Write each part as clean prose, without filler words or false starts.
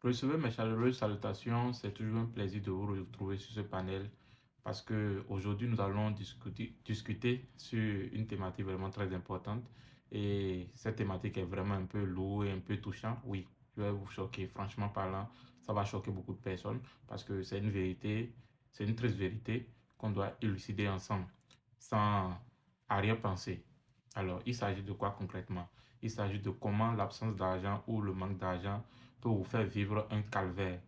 Recevez mes chaleureuses salutations. C'est toujours un plaisir de vous retrouver sur ce panel parce que aujourd'hui nous allons discuter sur une thématique vraiment très importante. Et cette thématique est vraiment un peu lourde et un peu touchante. Oui, je vais vous choquer. Franchement parlant, ça va choquer beaucoup de personnes parce que c'est une vérité, c'est une triste vérité qu'on doit élucider ensemble sans arrière-pensée. Alors, il s'agit de quoi concrètement? Il s'agit de comment l'absence d'argent ou le manque d'argent peut vous faire vivre un calvaire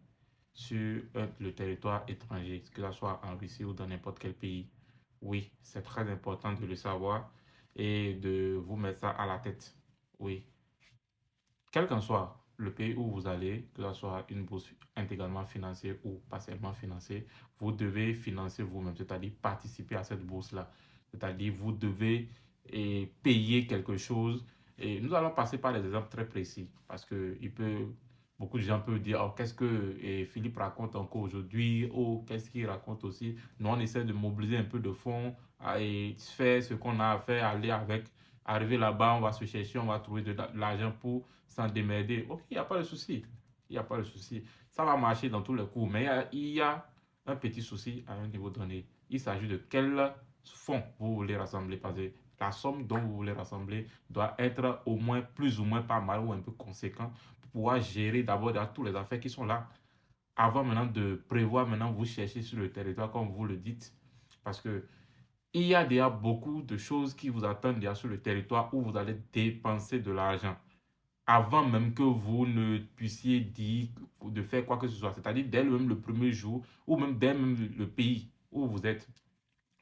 sur le territoire étranger, que ce soit en Russie ou dans n'importe quel pays. Oui, c'est très important de le savoir et de vous mettre ça à la tête. Oui, quel qu'en soit le pays où vous allez, que ce soit une bourse intégralement financée ou partiellement financée, vous devez financer vous-même, c'est-à-dire participer à cette bourse-là. C'est-à-dire vous devez payer quelque chose. Et nous allons passer par des exemples très précis parce que beaucoup de gens peuvent dire oh, qu'est-ce que Philippe raconte encore aujourd'hui, oh, qu'est-ce qu'il raconte aussi. Nous, on essaie de mobiliser un peu de fonds et faire ce qu'on a à faire, aller avec. Arriver là-bas, on va se chercher, on va trouver de l'argent pour s'en démerder. Ok, il n'y a pas de souci. Il n'y a pas de souci. Ça va marcher dans tous les coups. Mais il y a un petit souci à un niveau donné. Il s'agit de quel fonds vous voulez rassembler. Parce que la somme dont vous voulez rassembler doit être au moins plus ou moins pas mal ou un peu conséquent pour pouvoir gérer d'abord toutes les affaires qui sont là. Avant maintenant de prévoir, maintenant vous cherchez sur le territoire comme vous le dites. Parce que il y a déjà beaucoup de choses qui vous attendent déjà sur le territoire où vous allez dépenser de l'argent avant même que vous ne puissiez dire de faire quoi que ce soit. C'est-à-dire dès même le premier jour ou même dès même le pays où vous êtes.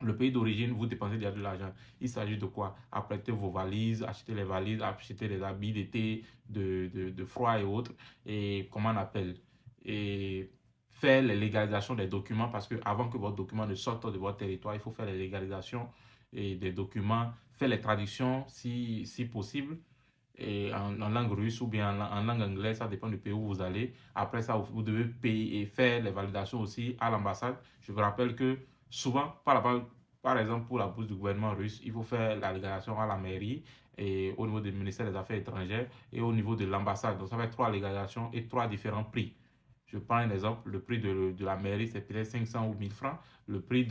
Le pays d'origine, vous dépensez déjà de l'argent. Il s'agit de quoi? Apprêter vos valises, acheter les habits d'été, de froid et autres. Et comment on appelle? Et faire les légalisations des documents parce que avant que votre document ne sorte de votre territoire, il faut faire les légalisations des documents, faire les traductions si possible et en langue russe ou bien en langue anglaise, ça dépend du pays où vous allez. Après ça, vous devez payer et faire les validations aussi à l'ambassade. Je vous rappelle que souvent, par exemple, pour la bourse du gouvernement russe, il faut faire la légalisation à la mairie et au niveau du ministère des Affaires étrangères et au niveau de l'ambassade. Donc, ça fait trois légalisations et trois différents prix. Je prends un exemple, le prix de la mairie, c'est peut-être 500 ou 1000 francs. Le prix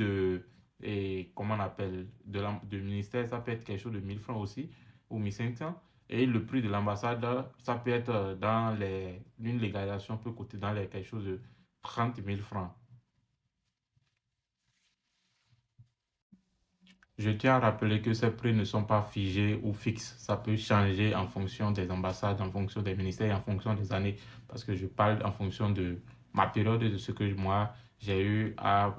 comment on appelle, du ministère, ça peut être quelque chose de 1000 francs aussi, ou 1500. Et le prix de l'ambassade, ça peut être une légalisation peut coûter quelque chose de 30 000 francs. Je tiens à rappeler que ces prix ne sont pas figés ou fixes. Ça peut changer en fonction des ambassades, en fonction des ministères, et en fonction des années. Parce que je parle en fonction de ma période et de ce que moi j'ai eu à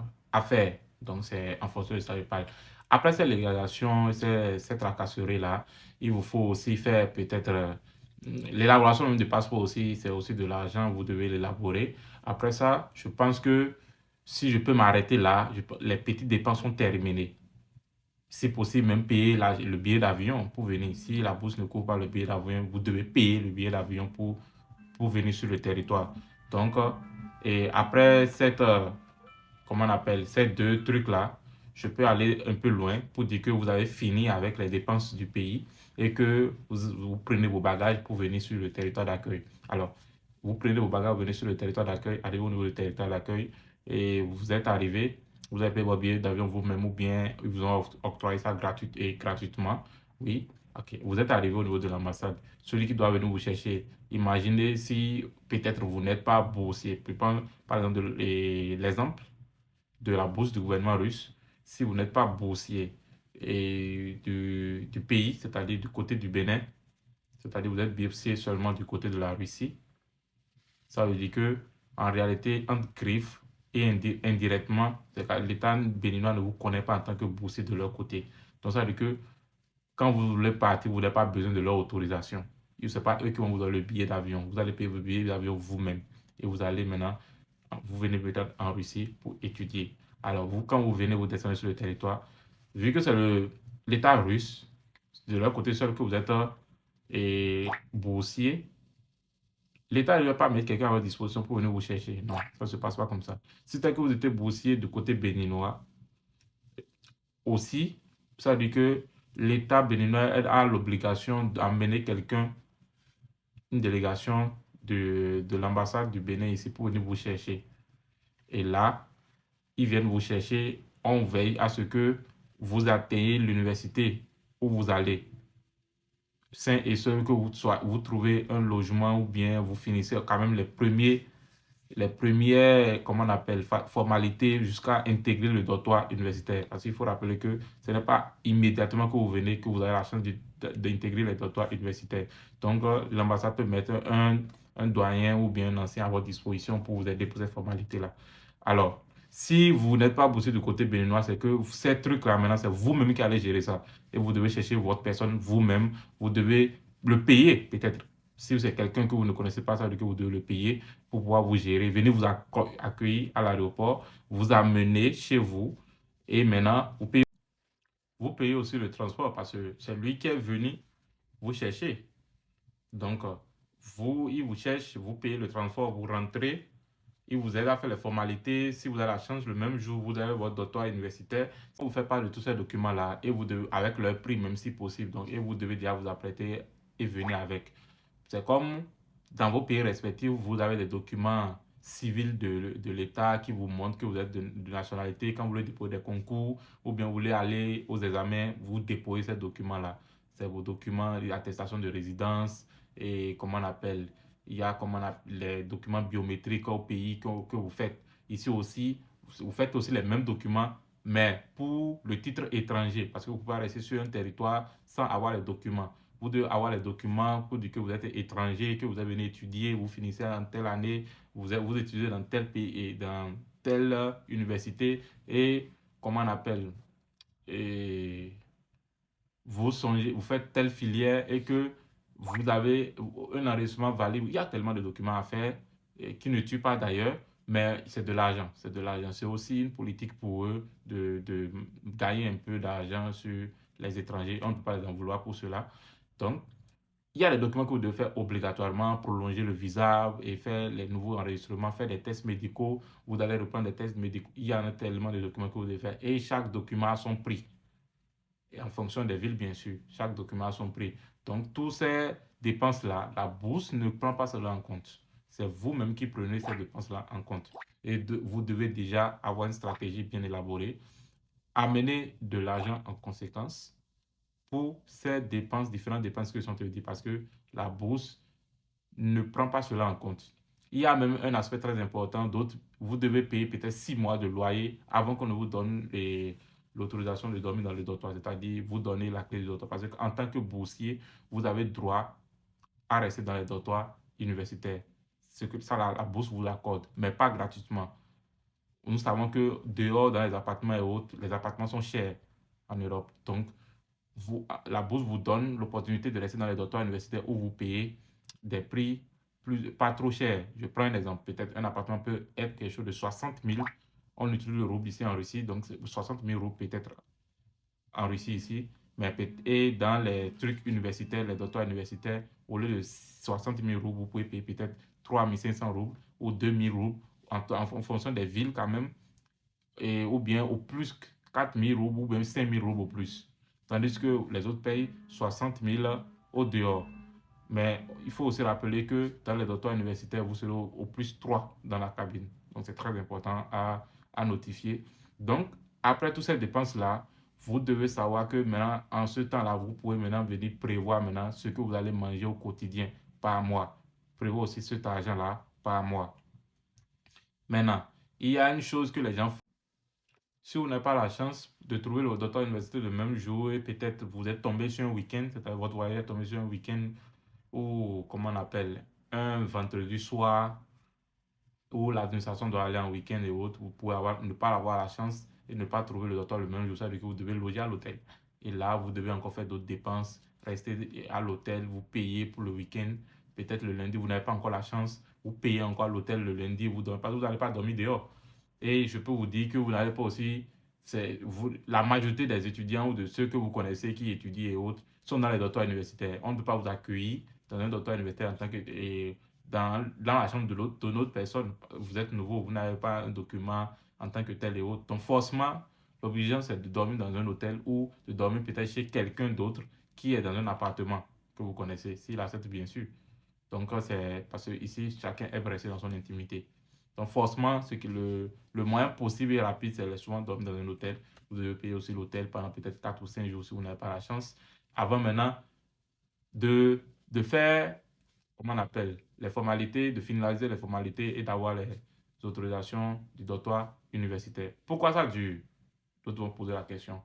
faire. Donc c'est en fonction de ça que je parle. Après cette légalisation, cette tracasserie-là, il vous faut aussi faire peut-être l'élaboration même du passeport aussi, c'est aussi de l'argent, vous devez l'élaborer. Après ça, je pense que si je peux m'arrêter là, les petites dépenses sont terminées. C'est possible même payer le billet d'avion pour venir. Si la bourse ne couvre pas le billet d'avion, vous devez payer le billet d'avion pour venir sur le territoire. Donc, et après comment on appelle, ces deux trucs-là, je peux aller un peu loin pour dire que vous avez fini avec les dépenses du pays et que vous prenez vos bagages pour venir sur le territoire d'accueil. Alors, vous prenez vos bagages, vous venez sur le territoire d'accueil, arrivez au niveau du territoire d'accueil et vous êtes arrivé, vous avez payé votre billet d'avion vous-même ou bien ils vous ont octroyé ça gratuitement. Oui, ok. Vous êtes arrivé au niveau de l'ambassade. Celui qui doit venir vous chercher, imaginez si peut-être vous n'êtes pas boursier. Par exemple, l'exemple de la bourse du gouvernement russe, si vous n'êtes pas boursier du pays, c'est-à-dire du côté du Bénin, c'est-à-dire vous êtes boursier seulement du côté de la Russie, ça veut dire que en réalité, entre griffes et indirectement, l'État béninois ne vous connaît pas en tant que boursier de leur côté. Donc ça veut dire que quand vous voulez partir, vous n'avez pas besoin de leur autorisation. Ce n'est pas eux qui vont vous donner le billet d'avion. Vous allez payer votre billet d'avion vous-même. Et vous allez maintenant vous venez peut-être en Russie pour étudier. Alors, vous, quand vous venez, vous descendez sur le territoire, vu que c'est l'État russe, de leur côté seul que vous êtes boursier, l'État ne va pas mettre quelqu'un à votre disposition pour venir vous chercher. Non, ça ne se passe pas comme ça. Si c'est que vous êtes boursier du côté béninois, aussi, ça veut dire que l'État béninois a l'obligation d'amener quelqu'un, une délégation de l'ambassade du Bénin ici pour venir vous chercher. Et là, ils viennent vous chercher. On veille à ce que vous atteignez l'université où vous allez. Sain et sauf que vous trouvez un logement ou bien vous finissez quand même les premières, comment on appelle, formalités jusqu'à intégrer le dortoir universitaire. Parce qu'il faut rappeler que ce n'est pas immédiatement que vous venez que vous avez la chance d'intégrer les dortoirs universitaires. Donc, l'ambassade peut mettre un doyen ou bien un ancien à votre disposition pour vous aider pour ces formalités-là. Alors, si vous n'êtes pas bossé du côté béninois, c'est que ces trucs-là, maintenant, c'est vous-même qui allez gérer ça. Et vous devez chercher votre personne vous-même. Vous devez le payer, peut-être. Si c'est quelqu'un que vous ne connaissez pas, ça veut dire que vous devez le payer pour pouvoir vous gérer. Venez vous accueillir à l'aéroport, vous amener chez vous. Et maintenant, vous payez aussi le transport parce que c'est lui qui est venu vous chercher. Donc, il vous cherche, vous payez le transport, vous rentrez, il vous aide à faire les formalités. Si vous avez la chance, le même jour, vous avez votre doctorat universitaire. Vous ne faites pas de tous ces documents-là et vous devez, avec leur prix, même si possible. Donc, et vous devez déjà vous apprêter et venir avec. C'est comme dans vos pays respectifs, vous avez des documents civils de l'État qui vous montrent que vous êtes de nationalité. Quand vous voulez déposer des concours ou bien vous voulez aller aux examens, vous déposez ces documents-là. C'est vos documents, l'attestation de résidence et comment on appelle. Il y a les documents biométriques au pays que vous faites. Ici aussi, vous faites aussi les mêmes documents, mais pour le titre étranger, parce que vous pouvez rester sur un territoire sans avoir les documents. Vous devez avoir les documents pour dire que vous êtes étranger, que vous avez venu étudier, vous finissez en telle année, vous étudiez dans tel pays et dans telle université et comment on appelle, et vous faites telle filière et que vous avez un enregistrement valide. Il y a tellement de documents à faire qui ne tuent pas d'ailleurs, mais c'est de l'argent. C'est de l'argent. C'est aussi une politique pour eux de gagner un peu d'argent sur les étrangers. On ne peut pas les en vouloir pour cela. Donc, il y a des documents que vous devez faire obligatoirement, prolonger le visa et faire les nouveaux enregistrements, faire des tests médicaux. Vous allez reprendre des tests médicaux. Il y en a tellement de documents que vous devez faire. Et chaque document a son prix. Et en fonction des villes, bien sûr, chaque document a son prix. Donc, toutes ces dépenses-là, la bourse ne prend pas cela en compte. C'est vous-même qui prenez ces dépenses-là en compte. Et vous devez déjà avoir une stratégie bien élaborée, amener de l'argent en conséquence pour ces dépenses, différentes dépenses que je suis en train de dire, parce que la bourse ne prend pas cela en compte. Il y a même un aspect très important, d'autres, vous devez payer peut-être 6 mois de loyer avant qu'on ne vous donne l'autorisation de dormir dans le dortoir, c'est-à-dire vous donner la clé du dortoir. Parce qu'en tant que boursier, vous avez droit à rester dans les dortoirs universitaires. Ce que ça, la bourse vous l'accorde, mais pas gratuitement. Nous savons que dehors, dans les appartements et autres, les appartements sont chers en Europe. Donc, la bourse vous donne l'opportunité de rester dans les dortoirs universitaires où vous payez des prix pas trop chers. Je prends un exemple. Peut-être un appartement peut être quelque chose de 60 000. On utilise le rouble ici en Russie, donc 60 000 roubles peut-être en Russie ici. Mais et dans les trucs universitaires, les dortoirs universitaires, au lieu de 60 000 roubles, vous pouvez payer peut-être 3 500 roubles ou 2 000 roubles en fonction des villes quand même. Ou bien au plus 4 000 roubles ou même 5 000 roubles au plus. Tandis que les autres payent 60 000 au dehors. Mais il faut aussi rappeler que dans les dortoirs universitaires, vous serez au plus 3 dans la cabine. Donc c'est très important à notifier. Donc, après toutes ces dépenses-là, vous devez savoir que maintenant, en ce temps-là, vous pouvez maintenant venir prévoir maintenant ce que vous allez manger au quotidien par mois. Prévoir aussi cet argent-là par mois. Maintenant, il y a une chose que les gens font. Si vous n'avez pas la chance de trouver le docteur à l'université le même jour et peut-être vous êtes tombé sur un week-end, c'est-à-dire votre voyage est tombé sur un week-end ou comment on appelle, un vendredi soir où l'administration doit aller en week-end et autres, vous pouvez ne pas avoir la chance et ne pas trouver le docteur le même jour, ça veut dire que vous devez loger à l'hôtel. Et là, vous devez encore faire d'autres dépenses, rester à l'hôtel, vous payez pour le week-end. Peut-être le lundi, vous n'avez pas encore la chance, vous payez encore l'hôtel le lundi, vous n'allez pas dormir dehors. Et je peux vous dire que vous n'avez pas aussi, la majorité des étudiants ou de ceux que vous connaissez qui étudient et autres sont dans les dortoirs universitaires. On ne peut pas vous accueillir dans un dortoir universitaire en tant que, dans la chambre de notre personne. Vous êtes nouveau, vous n'avez pas un document en tant que tel et autres. Donc forcément, l'obligeant c'est de dormir dans un hôtel ou de dormir peut-être chez quelqu'un d'autre qui est dans un appartement que vous connaissez, s'il accepte bien sûr. Donc, c'est parce que ici, chacun aime rester dans son intimité. Donc, forcément, le moyen possible et rapide, c'est souvent dormir dans un hôtel. Vous devez payer aussi l'hôtel pendant peut-être 4 ou 5 jours si vous n'avez pas la chance. Avant maintenant de faire, comment on appelle, les formalités, de finaliser les formalités et d'avoir les autorisations du doctorat universitaire. Pourquoi ça dure? D'autres vont poser la question.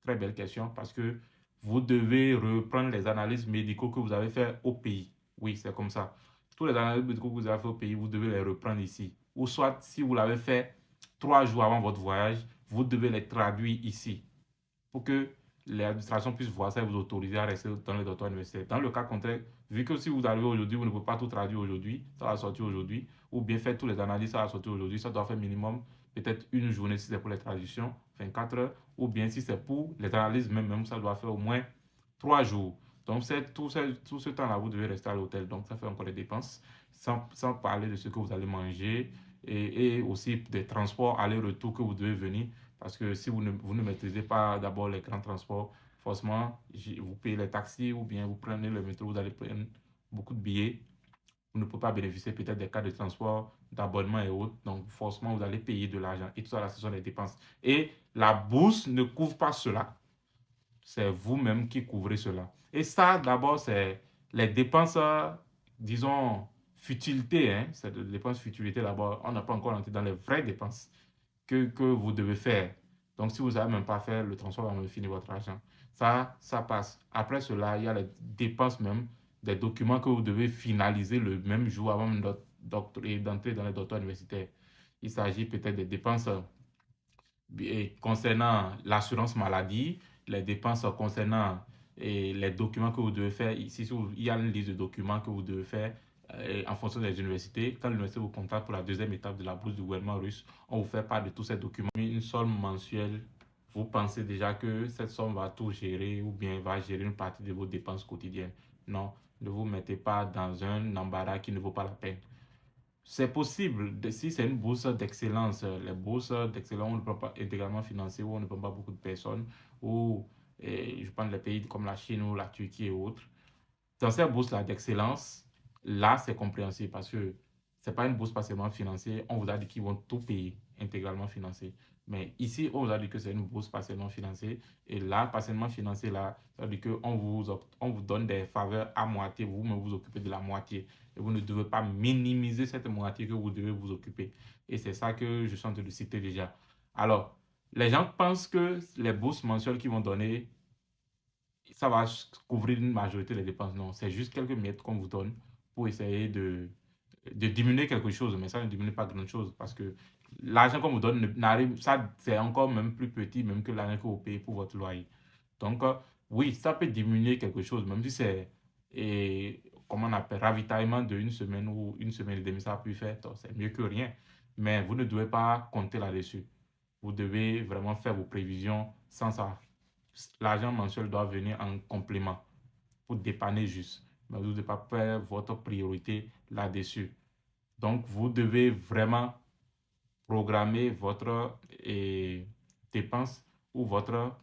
Très belle question parce que vous devez reprendre les analyses médicaux que vous avez fait au pays. Oui, c'est comme ça. Tous les analyses médicaux que vous avez fait au pays, vous devez les reprendre ici. Ou soit, si vous l'avez fait 3 jours avant votre voyage, vous devez les traduire ici pour que l'administration puisse voir ça et vous autoriser à rester dans les doctorats universitaires. Dans le cas contraire, vu que si vous arrivez aujourd'hui, vous ne pouvez pas tout traduire aujourd'hui, ça va sortir aujourd'hui, ou bien faire toutes les analyses, ça va sortir aujourd'hui, ça doit faire minimum peut-être une journée si c'est pour les traductions, 24 heures, ou bien si c'est pour les analyses, même ça doit faire au moins 3 jours. Donc, tout ce temps-là, vous devez rester à l'hôtel. Donc, ça fait encore des dépenses, sans parler de ce que vous allez manger et aussi des transports aller-retour que vous devez venir. Parce que si vous ne maîtrisez pas d'abord les grands transports, forcément, vous payez les taxis ou bien vous prenez le métro, vous allez prendre beaucoup de billets. Vous ne pouvez pas bénéficier peut-être des cas de transport, d'abonnement et autres. Donc, forcément, vous allez payer de l'argent. Et tout ça, là, ce sont des dépenses. Et la bourse ne couvre pas cela. C'est vous-même qui couvrez cela. Et ça, d'abord, c'est les dépenses, disons, futilité. Hein? C'est des dépenses futilité d'abord. On n'a pas encore entré dans les vraies dépenses que vous devez faire. Donc, si vous n'avez même pas fait, le transport va me finir votre argent. Ça passe. Après cela, il y a les dépenses même des documents que vous devez finaliser le même jour avant d'entrer dans les doctorats universitaires. Il s'agit peut-être des dépenses concernant l'assurance maladie, les dépenses concernant les documents que vous devez faire. Ici, il y a une liste de documents que vous devez faire en fonction des universités. Quand l'université vous contacte pour la deuxième étape de la bourse du gouvernement russe, on vous fait part de tous ces documents. Une somme mensuelle, vous pensez déjà que cette somme va tout gérer ou bien va gérer une partie de vos dépenses quotidiennes. Non, ne vous mettez pas dans un embarras qui ne vaut pas la peine. C'est possible, si c'est une bourse d'excellence, les bourses d'excellence, on ne peut pas intégralement financer, où on ne prend pas beaucoup de personnes, ou je prends les pays comme la Chine ou la Turquie et autres. Dans ces bourses-là d'excellence, là, c'est compréhensible parce que ce n'est pas une bourse partiellement financée. On vous a dit qu'ils vont tout payer, intégralement financé. Mais ici, on vous a dit que c'est une bourse partiellement financée. Et là, partiellement financée, là, ça veut dire on vous donne des faveurs à moitié. Vous-même vous occupez de la moitié. Et vous ne devez pas minimiser cette moitié que vous devez vous occuper. Et c'est ça que je suis en train de citer déjà. Alors, les gens pensent que les bourses mensuelles qu'ils vont donner, ça va couvrir une majorité des dépenses. Non, c'est juste quelques miettes qu'on vous donne pour essayer de diminuer quelque chose, mais ça ne diminue pas grand-chose parce que l'argent qu'on vous donne n'arrive, ça c'est encore même plus petit même que l'argent que vous payez pour votre loyer. Donc, oui, ça peut diminuer quelque chose, même si c'est, et, comment on appelle, ravitaillement de une semaine ou une semaine et demie, ça a pu faire, c'est mieux que rien. Mais vous ne devez pas compter là-dessus. Vous devez vraiment faire vos prévisions sans ça. L'argent mensuel doit venir en complément pour dépanner juste. Mais vous ne devez pas faire votre priorité là-dessus. Donc, vous devez vraiment programmer votre dépense ou votre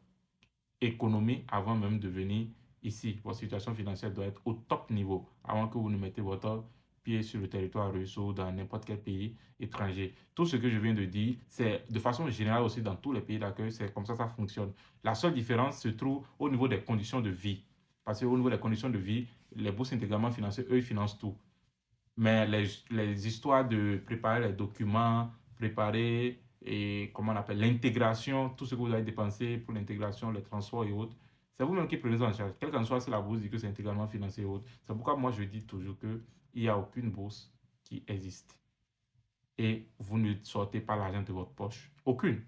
économie avant même de venir ici. Votre situation financière doit être au top niveau avant que vous ne mettez votre pied sur le territoire russe ou dans n'importe quel pays étranger. Tout ce que je viens de dire, c'est de façon générale aussi dans tous les pays d'accueil, c'est comme ça fonctionne. La seule différence se trouve au niveau des conditions de vie. Parce qu'au niveau des conditions de vie, les bourses intégralement financées, eux, ils financent tout. Mais les histoires de préparer les documents, préparer et comment on appelle l'intégration, tout ce que vous avez dépensé pour l'intégration, les transports et autres, c'est vous-même qui prenez en charge. Quelle qu'en soit si la bourse dit que c'est intégralement financé et autres. C'est pourquoi moi je dis toujours qu'il n'y a aucune bourse qui existe. Et vous ne sortez pas l'argent de votre poche. Aucune.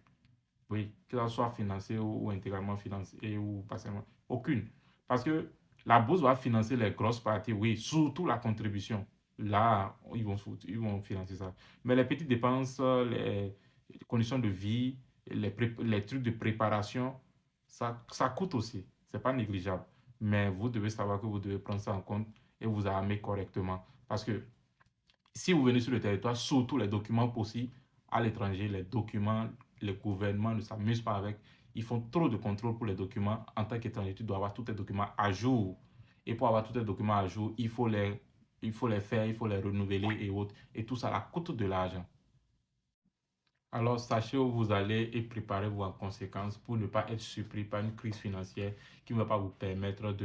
Oui, que ça soit financé ou intégralement financé ou partiellement. Aucune. Parce que la bourse va financer les grosses parties, oui, surtout la contribution. Là, ils vont financer ça. Mais les petites dépenses, les conditions de vie, les trucs de préparation, ça coûte aussi. C'est pas négligeable. Mais vous devez savoir que vous devez prendre ça en compte et vous armer correctement. Parce que si vous venez sur le territoire, surtout les documents possibles à l'étranger, les documents, le gouvernement ne s'amuse pas avec. Ils font trop de contrôles pour les documents. En tant qu'étranger, tu dois avoir tous tes documents à jour. Et pour avoir tous tes documents à jour, il faut les faire, il faut les renouveler et autres. Et tout ça, coûte de l'argent. Alors, sachez où vous allez et préparez-vous en conséquence pour ne pas être surpris par une crise financière qui ne va pas vous permettre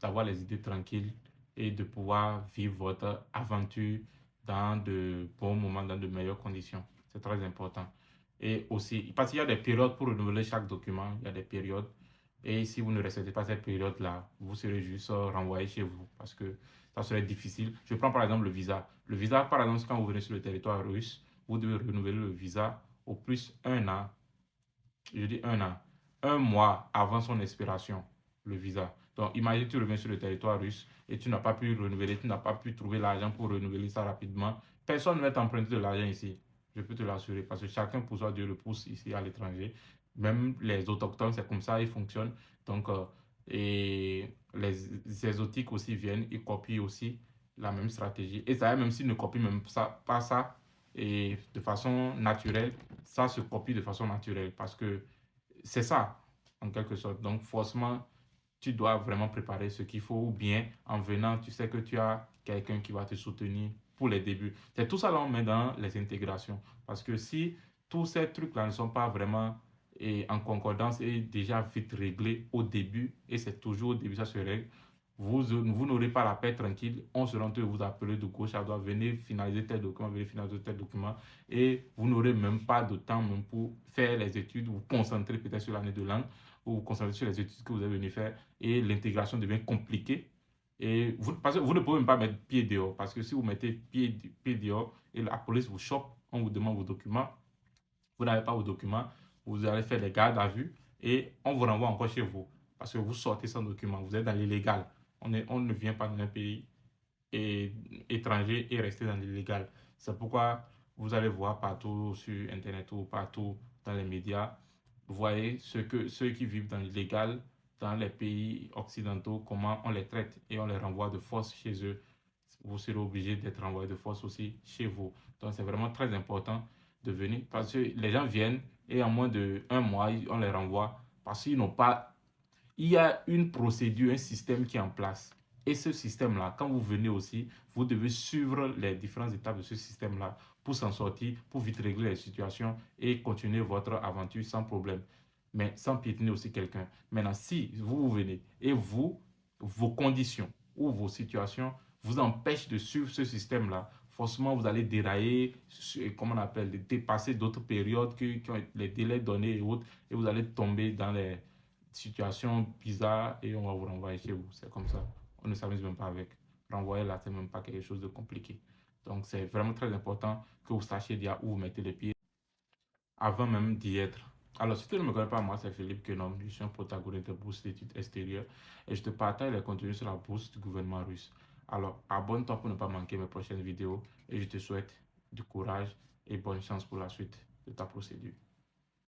d'avoir les idées tranquilles et de pouvoir vivre votre aventure dans de bons moments, dans de meilleures conditions. C'est très important. Et aussi, parce qu'il y a des périodes pour renouveler chaque document, il y a des périodes. Et si vous ne respectez pas cette période-là, vous serez juste renvoyé chez vous parce que ça serait difficile. Je prends par exemple le visa. Le visa, par exemple, quand vous venez sur le territoire russe, vous devez renouveler le visa au plus 1 an, je dis 1 an, 1 mois avant son expiration, le visa. Donc, imagine, tu reviens sur le territoire russe et tu n'as pas pu renouveler, tu n'as pas pu trouver l'argent pour renouveler ça rapidement. Personne ne va t'emprunter de l'argent ici. Je peux te l'assurer parce que chacun pour soi, Dieu le pousse ici à l'étranger. Même les autochtones, c'est comme ça, ils fonctionnent. Donc, et les exotiques aussi viennent, ils copient aussi la même stratégie. Et ça, même s'ils ne copient même pas ça, et de façon naturelle, ça se copie de façon naturelle parce que c'est ça, en quelque sorte. Donc, forcément, tu dois vraiment préparer ce qu'il faut ou bien en venant, tu sais que tu as quelqu'un qui va te soutenir pour les débuts. C'est tout ça là on met dans les intégrations. Parce que si tous ces trucs-là ne sont pas vraiment en concordance et déjà vite réglés au début, et c'est toujours au début ça se règle, vous n'aurez pas la paix tranquille. On sera en train de vous appeler de gauche à droite, venez finaliser tel document, venez finaliser tel document. Et vous n'aurez même pas de temps même pour faire les études, vous concentrer peut-être sur l'année de langue, ou vous concentrer sur les études que vous avez venu faire. Et l'intégration devient compliquée. Et parce que vous ne pouvez même pas mettre pied dehors. Parce que si vous mettez pied dehors et la police vous chope, on vous demande vos documents, vous n'avez pas vos documents, vous allez faire des gardes à vue et on vous renvoie encore chez vous. Parce que vous sortez sans document, vous êtes dans l'illégal. On ne vient pas dans un pays étranger et rester dans l'illégal. C'est pourquoi vous allez voir partout sur Internet ou partout dans les médias, vous voyez ceux qui vivent dans l'illégal, dans les pays occidentaux, comment on les traite et on les renvoie de force chez eux. Vous serez obligé d'être renvoyé de force aussi chez vous. Donc c'est vraiment très important de venir parce que les gens viennent et en moins d'1 mois, on les renvoie parce qu'ils n'ont pas. Il y a une procédure, un système qui est en place. Et ce système-là, quand vous venez aussi, vous devez suivre les différentes étapes de ce système-là pour s'en sortir, pour vite régler les situations et continuer votre aventure sans problème, mais sans piétiner aussi quelqu'un. Maintenant, si vous venez et vos conditions ou vos situations vous empêchent de suivre ce système-là, forcément, vous allez dérailler, comment on appelle, dépasser d'autres périodes qui ont les délais donnés et autres, et vous allez tomber dans les situations bizarres et on va vous renvoyer chez vous. C'est comme ça. On ne s'amuse même pas avec. Renvoyer là, c'est même pas quelque chose de compliqué. Donc, c'est vraiment très important que vous sachiez déjà où vous mettez les pieds avant même d'y être. Alors, si tu ne me connais pas, moi, c'est Philippe Kenom. Je suis un protagoniste de bourse d'études extérieures et je te partage les contenus sur la bourse du gouvernement russe. Alors, abonne-toi pour ne pas manquer mes prochaines vidéos et je te souhaite du courage et bonne chance pour la suite de ta procédure.